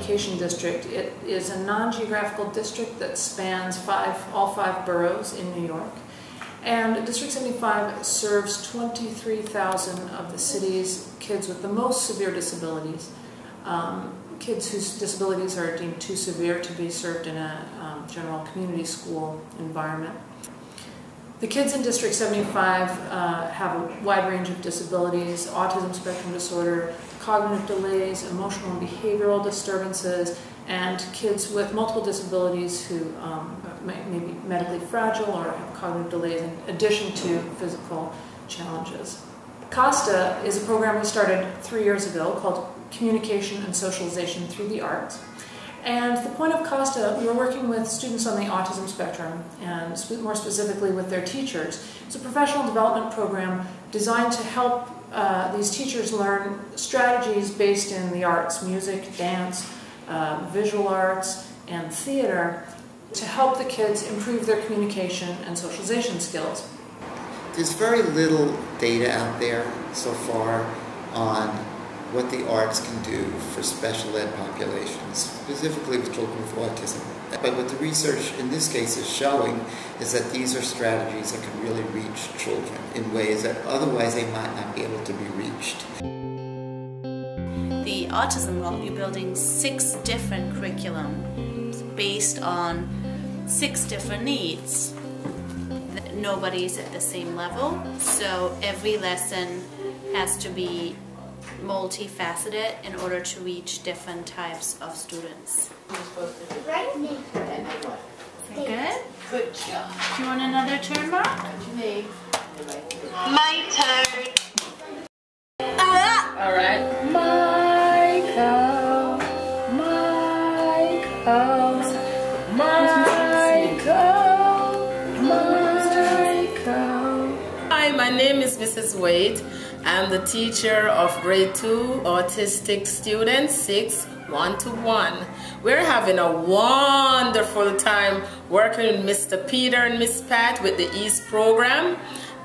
Education District. It is a non-geographical district that spans all five boroughs in New York. And District 75 serves 23,000 of the city's kids with the most severe disabilities. Kids whose disabilities are deemed too severe to be served in a general community school environment. The kids in District 75 have a wide range of disabilities: autism spectrum disorder, cognitive delays, emotional and behavioral disturbances, and kids with multiple disabilities who may be medically fragile or have cognitive delays in addition to physical challenges. CASTA is a program we started 3 years ago called Communication and Socialization Through the Arts. And the point of CASTA, we were working with students on the autism spectrum, and more specifically with their teachers. It's a professional development program designed to help these teachers learn strategies based in the arts: music, dance, visual arts, and theater, to help the kids improve their communication and socialization skills. There's very little data out there so far on what the arts can do for special ed populations, specifically with children with autism. But what the research in this case is showing is that these are strategies that can really reach children in ways that otherwise they might not be able to be reached. The autism world, you're building 6 different curriculums based on 6 different needs. Nobody's at the same level, so every lesson has to be multifaceted in order to reach different types of students. Good? Good job. Do you want another turn, Mark? My turn. All right. Michael, Michael, Michael. Hi, my name is Mrs. Wade. I'm the teacher of grade 2 autistic students, 6 1-to-1. We're having a wonderful time working with Mr. Peter and Miss Pat with the East program,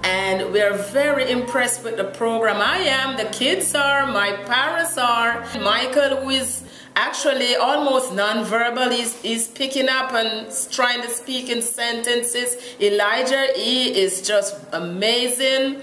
and we're very impressed with the program. I am, the kids are, my parents are. Michael, who is actually almost nonverbal, is picking up and trying to speak in sentences. Elijah, he is just amazing.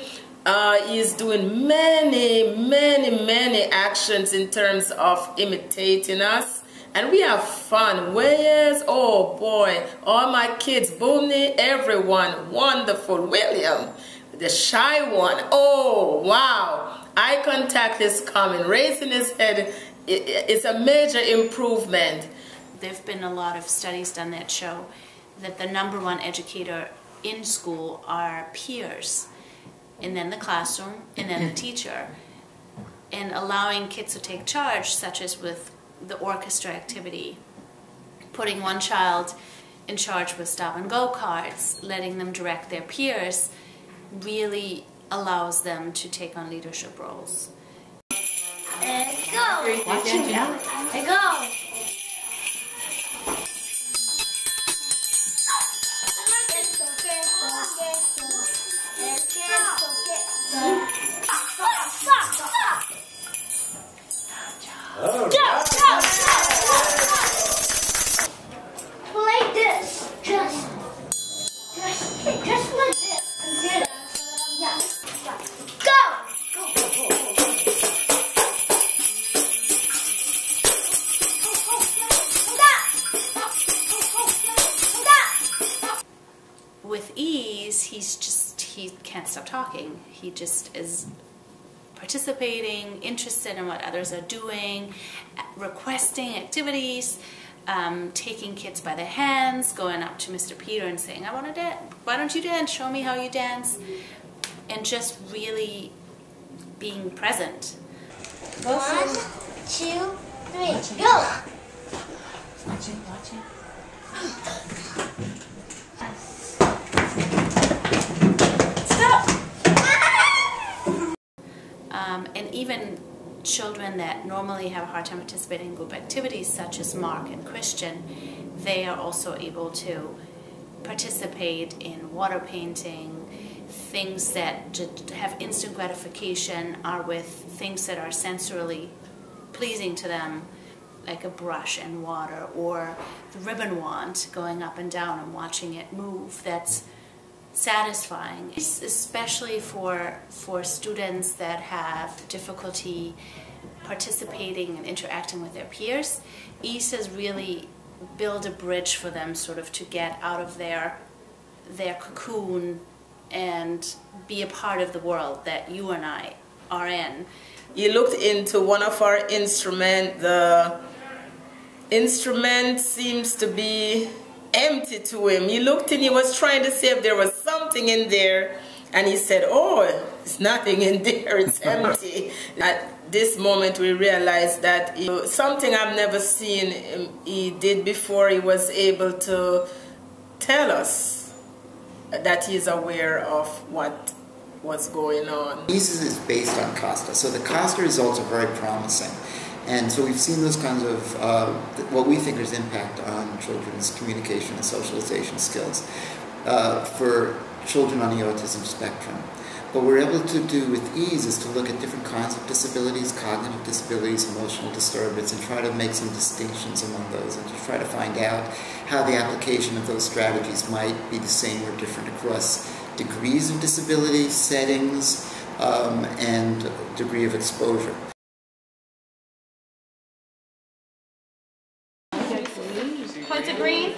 He's doing many actions in terms of imitating us, and we have fun. Whereas, oh boy, all my kids, Boomney, everyone, wonderful. William, the shy one, oh wow, eye contact is coming, raising his head. It's a major improvement. There have been a lot of studies done that show that the #1 educator in school are peers, and then the classroom, and then the teacher. And allowing kids to take charge, such as with the orchestra activity, putting one child in charge with stop and go cards, letting them direct their peers, really allows them to take on leadership roles. And go! Watch it now. And go! Play this. Just like this. And get it. Yeah. Go! With ease, he can't stop talking. He just is participating, interested in what others are doing, requesting activities, taking kids by the hands, going up to Mr. Peter and saying, I want to dance. Why don't you dance? Show me how you dance. And just really being present. 1, 2, 3, go! Watch it, watch it. And even children that normally have a hard time participating in group activities, such as Mark and Christian, they are also able to participate in water painting. Things that have instant gratification are with things that are sensorily pleasing to them, like a brush and water, or the ribbon wand going up and down and watching it move. That's satisfying, especially for students that have difficulty participating and interacting with their peers. EASE has really built a bridge for them sort of to get out of their cocoon and be a part of the world that you and I are in. You looked into one of our instruments. The instrument seems to be empty to him. He looked in, he was trying to see if there was something in there, and he said, oh, it's nothing in there, it's empty. At this moment we realized that something I've never seen he did before. He was able to tell us that he's aware of what was going on. EASE is based on CASTA, so the CASTA results are very promising. And so we've seen those kinds of, what we think is impact on children's communication and socialization skills for children on the autism spectrum. What we're able to do with EASE is to look at different kinds of disabilities, cognitive disabilities, emotional disturbance, and try to make some distinctions among those, and to try to find out how the application of those strategies might be the same or different across degrees of disability, settings, and degree of exposure. Point to green.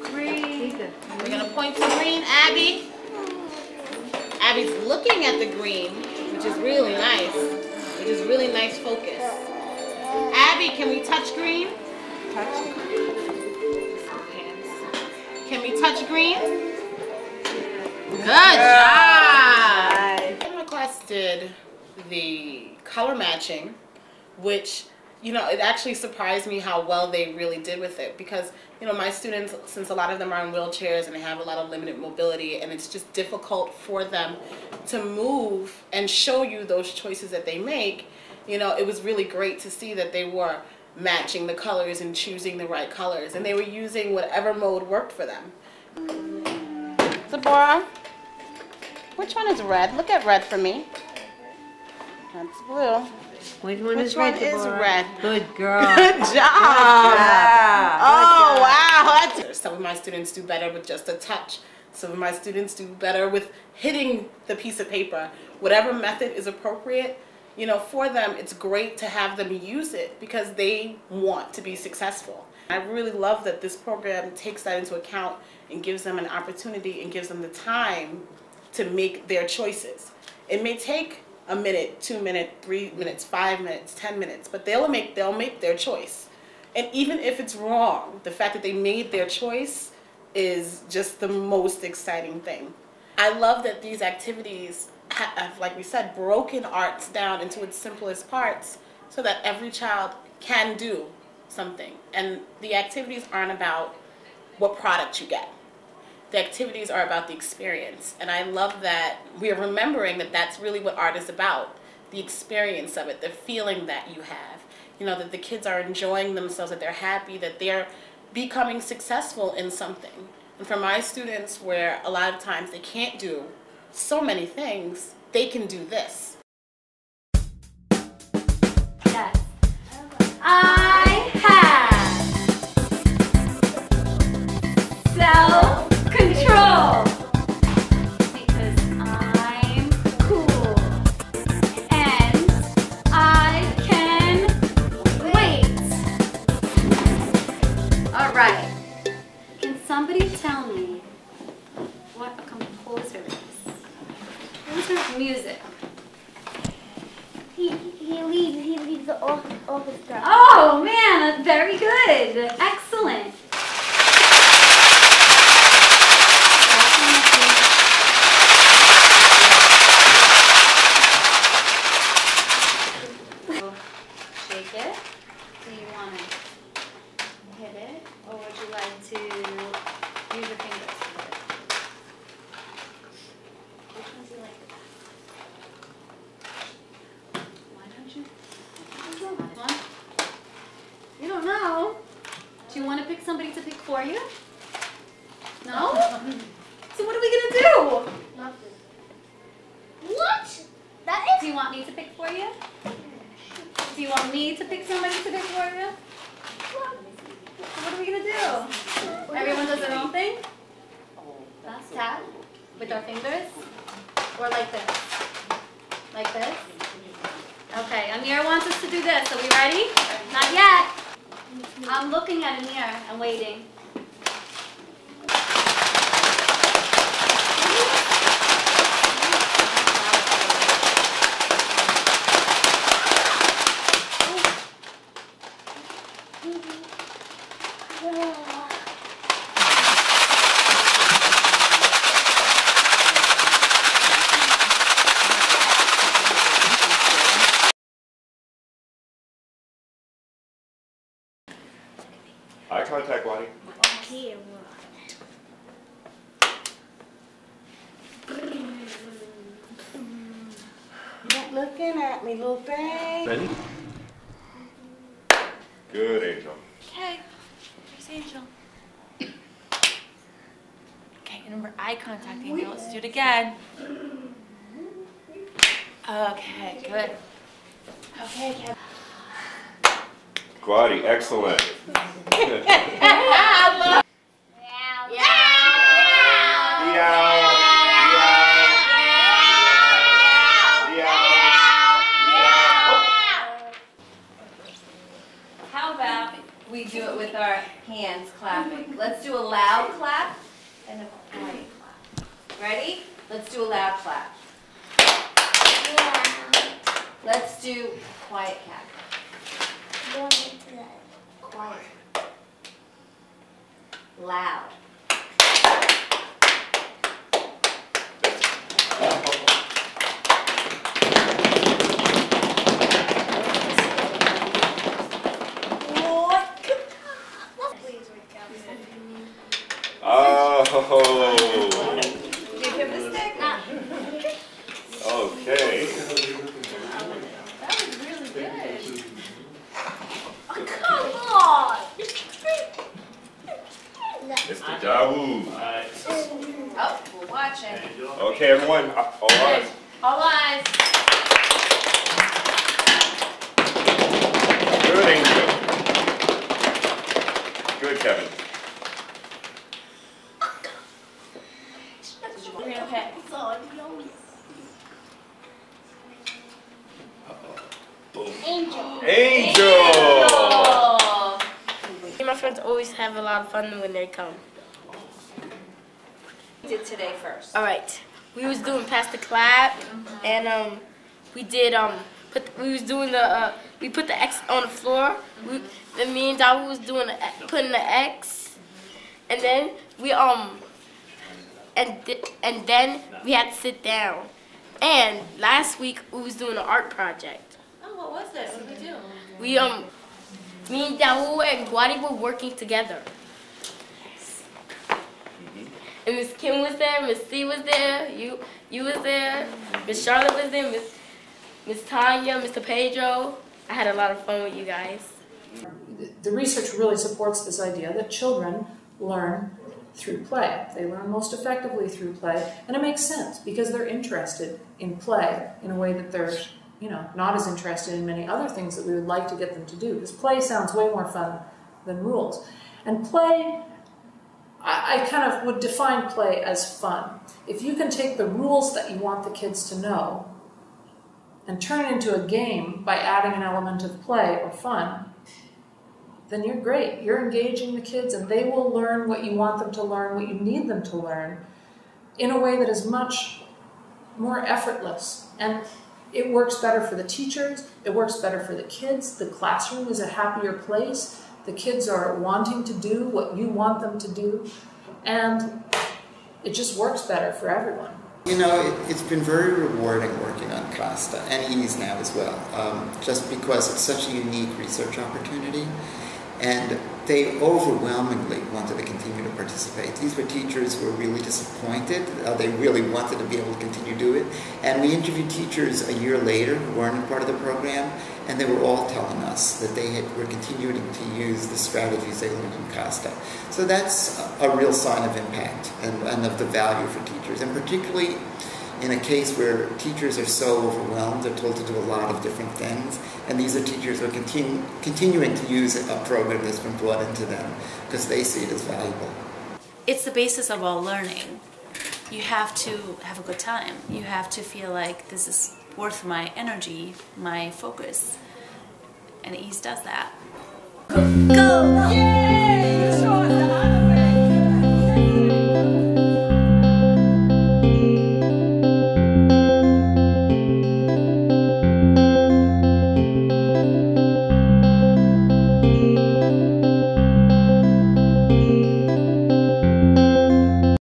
Green. We're going to point to green. Abby. Abby's looking at the green, which is really nice. Which is really nice focus. Abby, can we touch green? Touch green. Can we touch green? Good job. My class did the color matching, which, you know, it actually surprised me how well they really did with it, because, you know, my students, since a lot of them are in wheelchairs and they have a lot of limited mobility, and it's just difficult for them to move and show you those choices that they make, you know, it was really great to see that they were matching the colors and choosing the right colors, and they were using whatever mode worked for them. Deborah, which one is red? Look at red for me. That's blue. Which one Which is red? one is red? Good girl. Good job. Oh, wow. Some of my students do better with just a touch. Some of my students do better with hitting the piece of paper. Whatever method is appropriate, you know, for them, it's great to have them use it because they want to be successful. I really love that this program takes that into account and gives them an opportunity and gives them the time to make their choices. It may take a minute, 2 minutes, 3 minutes, 5 minutes, 10 minutes, but they'll make their choice. And even if it's wrong, the fact that they made their choice is just the most exciting thing. I love that these activities have, like we said, broken arts down into its simplest parts so that every child can do something. And the activities aren't about what product you get. The activities are about the experience. And I love that we are remembering that that's really what art is about. The experience of it, the feeling that you have. You know, that the kids are enjoying themselves, that they're happy, that they're becoming successful in something. And for my students, where a lot of times they can't do so many things, they can do this. Yes. I have self-control because I'm cool and I can wait. All right. Can somebody tell me what a composer is? Composer of music. He leads the orchestra. Oh man, very good. Excellent. Shake it. Do you want to hit it, or would you like to use your fingers to hit it? Which one do you like the best? Why don't you? This one? You don't know. Do you want to pick somebody to pick for you? No? So what are we going to do? What? That is. Do you want me to pick for you? Do you want me to pick somebody to pick for you? we gonna do? Everyone does their own thing? Let's tap with our fingers. Or like this. Like this. Okay, Amir wants us to do this. Are we ready? Not yet. I'm looking at Amir and waiting. Eye contact, Lonnie. Not looking at me, little thing. Ready? Good, Angel. Okay, here's Angel. Okay, remember eye contact, Angel. Let's do it again. Okay, good. Okay, Kevin. Quaddy, excellent. How about we do it with our hands clapping? Let's do a loud clap and a quiet clap. Ready? Let's do a loud clap. Let's do quiet clap. Quiet. Loud. Oh. Give him the stick. Okay. That was really good. Oh, come on. Mr. Dawood. Oh, we're watching. Okay, everyone, all eyes. All eyes. Good, Angel. Good, Kevin. Okay. Angel. Angel! Me and my friends always have a lot of fun when they come. Did today first. All right, we was doing pass the clap, and we did we put the X on the floor. Then me and Dawu was doing putting the X, and then we and then we had to sit down. And last week we was doing an art project. Oh, what was this? What did we do? We me and Dawu and Guadi were working together. And Miss Kim was there, Miss C was there, you was there, Miss Charlotte was there, Miss Tanya, Mr. Pedro. I had a lot of fun with you guys. The research really supports this idea that children learn through play. They learn most effectively through play, and it makes sense because they're interested in play in a way that they're, not as interested in many other things that we would like to get them to do. Because play sounds way more fun than rules. And play, I kind of would define play as fun. If you can take the rules that you want the kids to know and turn it into a game by adding an element of play or fun, then you're great. You're engaging the kids and they will learn what you want them to learn, what you need them to learn, in a way that is much more effortless. And it works better for the teachers, it works better for the kids, the classroom is a happier place, the kids are wanting to do what you want them to do, and it just works better for everyone. It's been very rewarding working on CASTA, and EASE now as well, just because it's such a unique research opportunity. And they overwhelmingly wanted to continue to participate. These were teachers who were really disappointed. They really wanted to be able to continue to do it. And we interviewed teachers a year later who weren't a part of the program, and they were all telling us that they were continuing to use the strategies they learned in CASTA. So that's a real sign of impact and of the value for teachers. And particularly, in a case where teachers are so overwhelmed, they're told to do a lot of different things, and these are teachers who are continuing to use a program that's been brought into them because they see it as valuable. It's the basis of all learning. You have to have a good time. You have to feel like this is worth my energy, my focus, and EASE does that. Go!